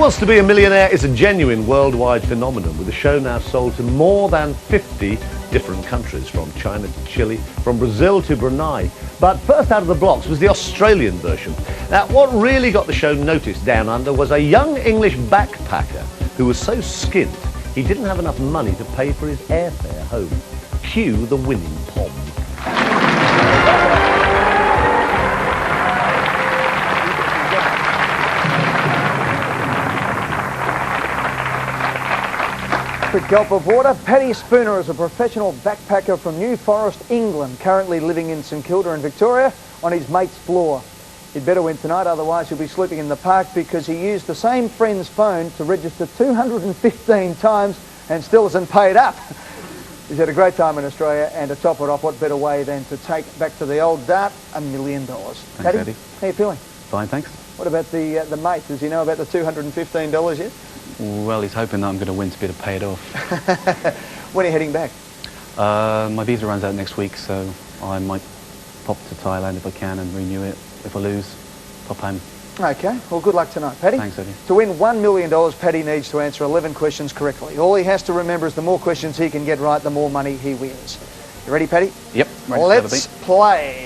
Wants to Be a Millionaire is a genuine worldwide phenomenon, with the show now sold to more than 50 different countries, from China to Chile, from Brazil to Brunei. But first out of the blocks was the Australian version. Now, what really got the show noticed down under was a young English backpacker who was so skint he didn't have enough money to pay for his airfare home. Cue the winning pom. Quick gulp of water. Paddy Spooner is a professional backpacker from New Forest, England, currently living in St Kilda in Victoria on his mate's floor. He'd better win tonight, otherwise he'll be sleeping in the park, because he used the same friend's phone to register 215 times and still hasn't paid up. He's had a great time in Australia, and to top it off, what better way than to take back to the old dart $1 million. Thanks, Paddy, Eddie. how you feeling? Fine, thanks. What about the mate? Does he know about the $215 yet? Well, he's hoping that I'm going to win to be able to pay it off. When are you heading back? My visa runs out next week, so I might pop to Thailand if I can and renew it. If I lose, pop home. Okay, well, good luck tonight, Paddy. Thanks, Eddie. To win $1 million, Paddy needs to answer 11 questions correctly. All he has to remember is the more questions he can get right, the more money he wins. You ready, Paddy? Yep. Ready. Let's play.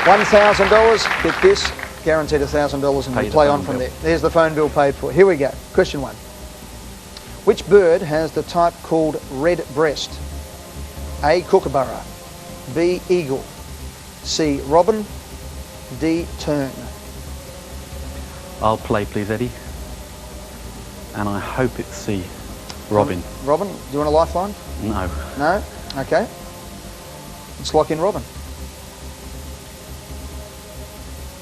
$1,000, get this, guaranteed $1,000, and we play on from there. There's the phone bill paid for. Here we go. Question 1. Which bird has the type called red breast? A, kookaburra. B, eagle. C, robin. D, tern. I'll play, please, Eddie. And I hope it's C, robin. Robin, do you want a lifeline? No. No? Okay. Let's lock in robin.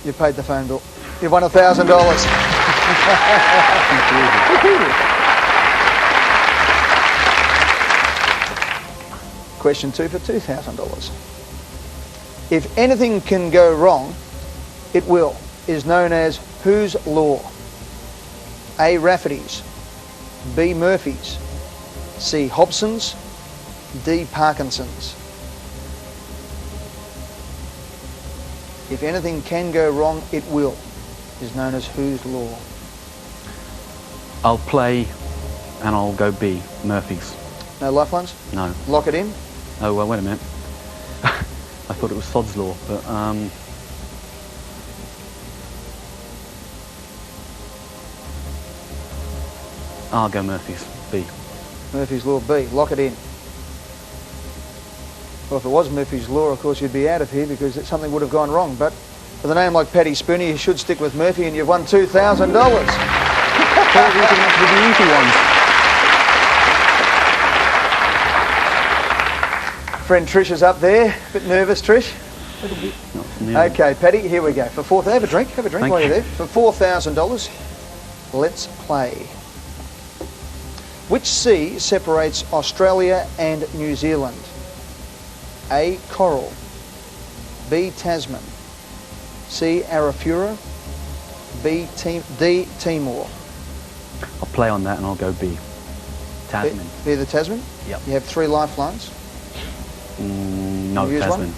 You've paid the phone bill. You've won $1,000. Question 2 for $2,000. If anything can go wrong, it will, is known as whose law? A, Rafferty's. B, Murphy's. C, Hobson's. D, Parkinson's. If anything can go wrong, it will, is known as whose law? I'll play and I'll go B, Murphy's. No lifelines? No. Lock it in? Oh, well, wait a minute. I thought it was Sod's Law, but I'll go Murphy's, B. Murphy's Law, B. Lock it in. Well, if it was Murphy's Law, of course, you'd be out of here because something would have gone wrong. But with a name like Paddy Spooner, you should stick with Murphy, and you've won $2,000. With the easy ones. Friend Trish is up there. A bit nervous, Trish? Okay, Paddy, here we go. For $4,000, have a drink Thank while you. you're there. For $4,000, let's play. Which sea separates Australia and New Zealand? A, Coral. B, Tasman. C, Arafura. D, Timor. I'll play on that and I'll go B, Tasman. B, the Tasman? Yep. You have 3 lifelines. No, Use Tasman. one?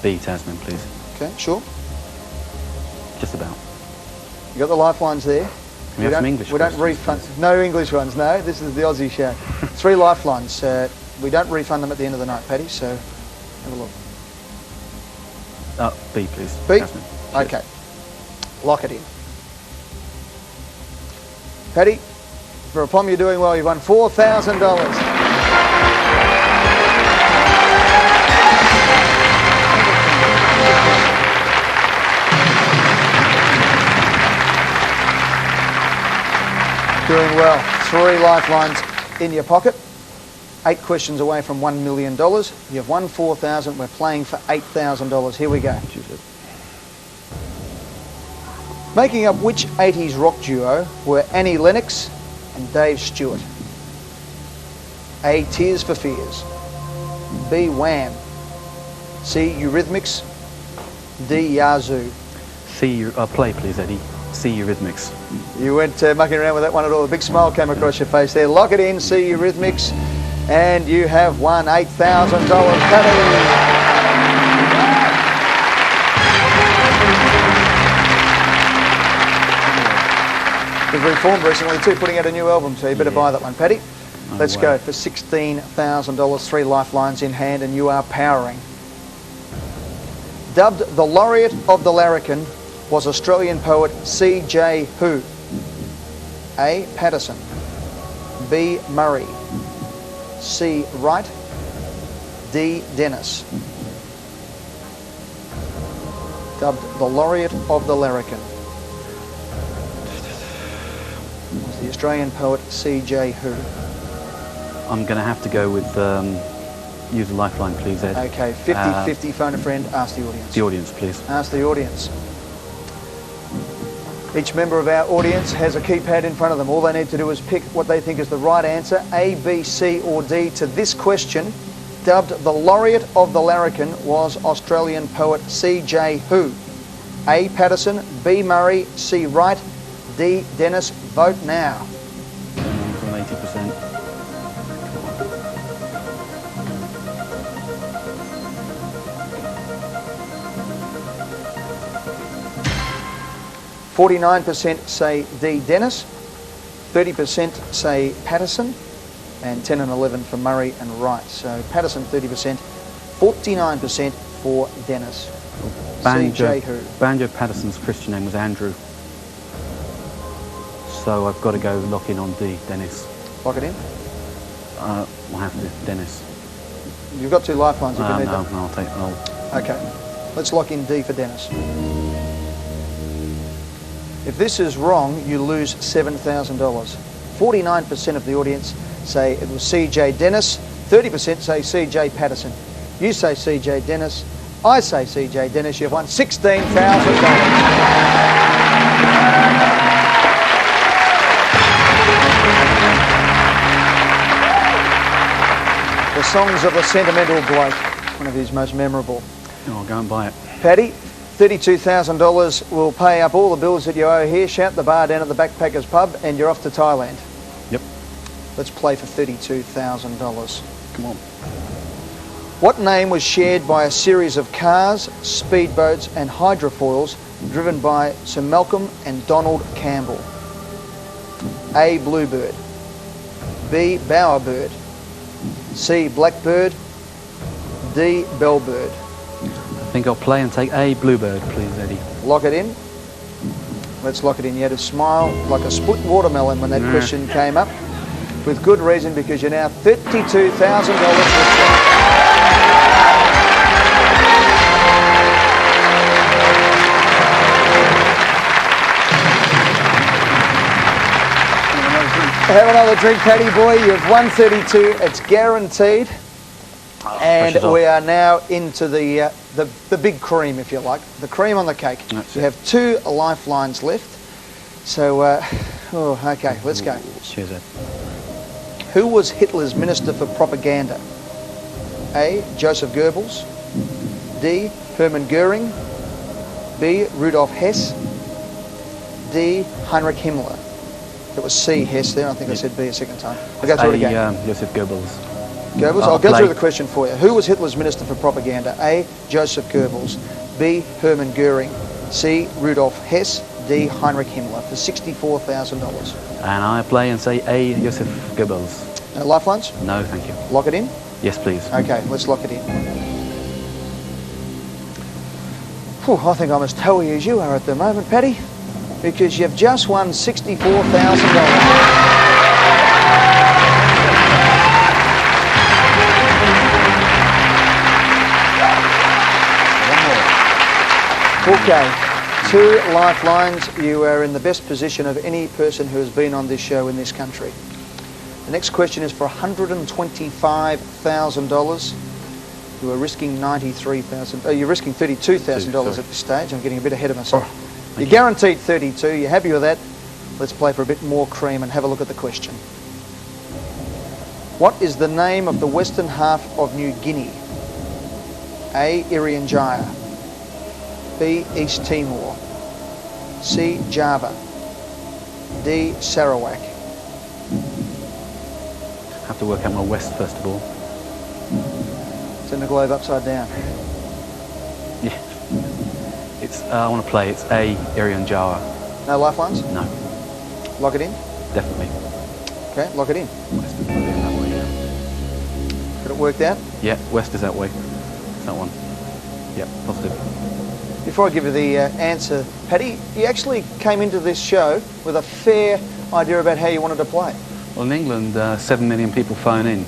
B, Tasman, please. Okay, sure. Just about. You got the lifelines there. Can we have some English We don't questions, refund. please? No English ones, no. This is the Aussie show. 3 lifelines. We don't refund them at the end of the night, Paddy, so have a look. B, please. B? Tasman. Okay. Lock it in. Paddy, for a POM, you're doing well. You've won $4,000. Doing well. 3 lifelines in your pocket. 8 questions away from $1 million. You've won $4,000. We're playing for $8,000. Here we go. Making up which 80s rock duo were Annie Lennox and Dave Stewart? A, Tears for Fears. B, Wham. C, Eurythmics. D, Yazoo. C, play, please, Eddie. C, Eurythmics. You went mucking around with that one at all. A big smile came across your face there. Lock it in, C, Eurythmics. And you have won $8,000, Paddy. He's reformed recently too, putting out a new album, so you better buy that one, Paddy. No Let's way. go for $16,000, 3 lifelines in hand, and you are powering. Dubbed the laureate of the larrikin was Australian poet C.J. who? A. Patterson, B. Murray, C. Wright, D. Dennis. Dubbed the laureate of the larrikin was the Australian poet C.J. who? I'm going to have to go with use a lifeline, please, Ed. Okay, 50-50, phone a friend, ask the audience. The audience, please. Ask the audience. Each member of our audience has a keypad in front of them. All they need to do is pick what they think is the right answer, A, B, C or D, to this question. Dubbed the laureate of the larrikin was Australian poet C.J. who? A. Patterson, B. Murray, C. Wright, D. Dennis. Vote now. From 80%. 49% say D. Dennis, 30% say Patterson, and 10 and 11 for Murray and Wright. So Patterson 30%, 49% for Dennis. C.J. who? Banjo Patterson's Christian name was Andrew. So I've got to go lock in on D, Dennis. Lock it in. I'll have to, Dennis. You've got 2 lifelines if you need No, them. I'll take. Okay, let's lock in D for Dennis. If this is wrong, you lose $7,000. 49% of the audience say it was C.J. Dennis, 30% say C.J. Patterson. You say C.J. Dennis, I say C.J. Dennis, you've won $16,000. The Songs of a Sentimental Bloke, one of his most memorable. I'll go and buy it. Paddy, $32,000 will pay up all the bills that you owe here. Shout the bar down at the Backpackers Pub and you're off to Thailand. Yep. Let's play for $32,000. Come on. What name was shared by a series of cars, speedboats and hydrofoils driven by Sir Malcolm and Donald Campbell? A. Bluebird, B. Bowerbird, C. Blackbird, D. Bellbird. I think I'll play and take A, Bluebird, please, Eddie. Lock it in. Let's lock it in. You had to smile like a split watermelon when that question came up. With good reason, because you're now $32,000. Have another drink, Paddy boy. You've won 32. It's guaranteed. And we are now into the big cream, if you like, the cream on the cake. You have 2 lifelines left. So, okay, let's go. Cheers, Ed. Who was Hitler's Minister for Propaganda? A. Joseph Goebbels, D. Hermann Goering, B. Rudolf Hess, D. Heinrich Himmler. It was C. Hess there. I think I said B a second time. I'll go through it again. Joseph Goebbels. Goebbels? I'll go through the question for you. Who was Hitler's Minister for Propaganda? A. Joseph Goebbels, B. Hermann Goering, C. Rudolf Hess, D. Heinrich Himmler for $64,000. And I play and say A, Joseph Goebbels. No lifelines? No, thank you. Lock it in? Yes, please. Okay, let's lock it in. Whew, I think I'm as toey as you are at the moment, Paddy, because you've just won $64,000. Okay, 2 lifelines. You are in the best position of any person who has been on this show in this country. The next question is for $125,000. You are risking $93,000. You're risking $32,000 at this stage. I'm getting a bit ahead of myself. You're guaranteed 32. You're happy with that? Let's play for a bit more cream and have a look at the question. What is the name of the western half of New Guinea? A. Irian Jaya, B. East Timor, C. Java, D. Sarawak. Have to work out my west first of all. Turn the globe upside down. Yeah. It's. I want to play. It's A, Irian Jaya. No lifelines? No. Lock it in? Definitely. Okay, lock it in. West is that way, yeah. Got it worked out? Yeah, west is that way. That one. Yeah, positive. Before I give you the answer, Paddy, you actually came into this show with a fair idea about how you wanted to play. Well, in England, 7 million people phone in.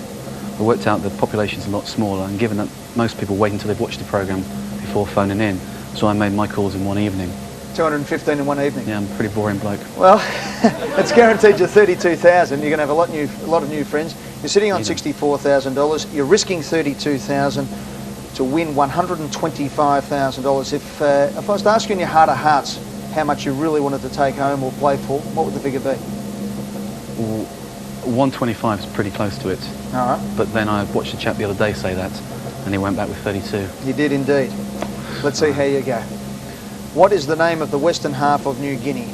I worked out the population's a lot smaller, and given that most people wait until they've watched the programme before phoning in, so I made my calls in one evening. 215 in one evening. Yeah, I'm a pretty boring bloke. Well, it's guaranteed you 32,000. You're going to have a lot of new friends. You're sitting on $64,000. You're risking 32,000 to win $125,000. If I was to ask you in your heart of hearts how much you really wanted to take home or play for, what would the figure be? 125 is pretty close to it. All right. But then I watched a chap the other day say that, and he went back with 32. You did indeed. Let's see how you go. What is the name of the western half of New Guinea?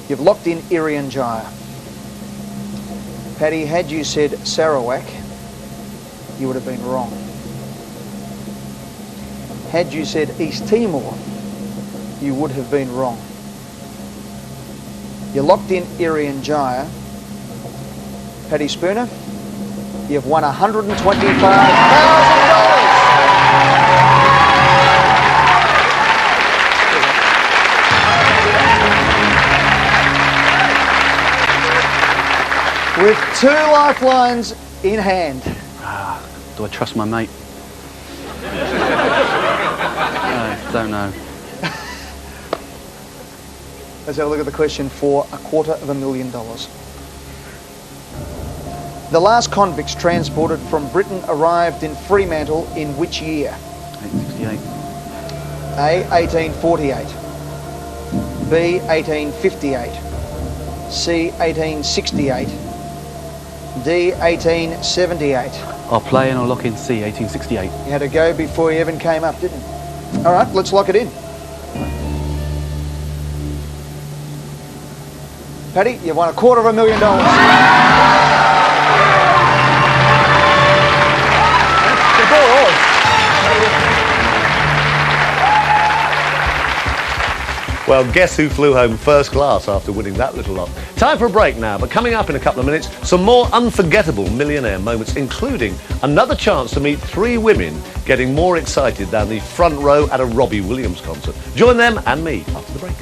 You've locked in Irian Jaya. Paddy, had you said Sarawak, you would have been wrong. Had you said East Timor, you would have been wrong. You locked in Irian Jaya. Paddy Spooner, you've won $125,000. With 2 lifelines in hand. Do I trust my mate? I don't know. Let's have a look at the question for $250,000. The last convicts transported from Britain arrived in Fremantle in which year? 868. A. 1848. B. 1858. C. 1868. D. 1878. I'll play and I'll lock in C, 1868. You had to go before you even came up, didn't you? All right, let's lock it in. Paddy, you've won $250,000. Well, guess who flew home first class after winning that little lot? Time for a break now, but coming up in a couple of minutes, some more unforgettable millionaire moments, including another chance to meet 3 women getting more excited than the front row at a Robbie Williams concert. Join them and me after the break.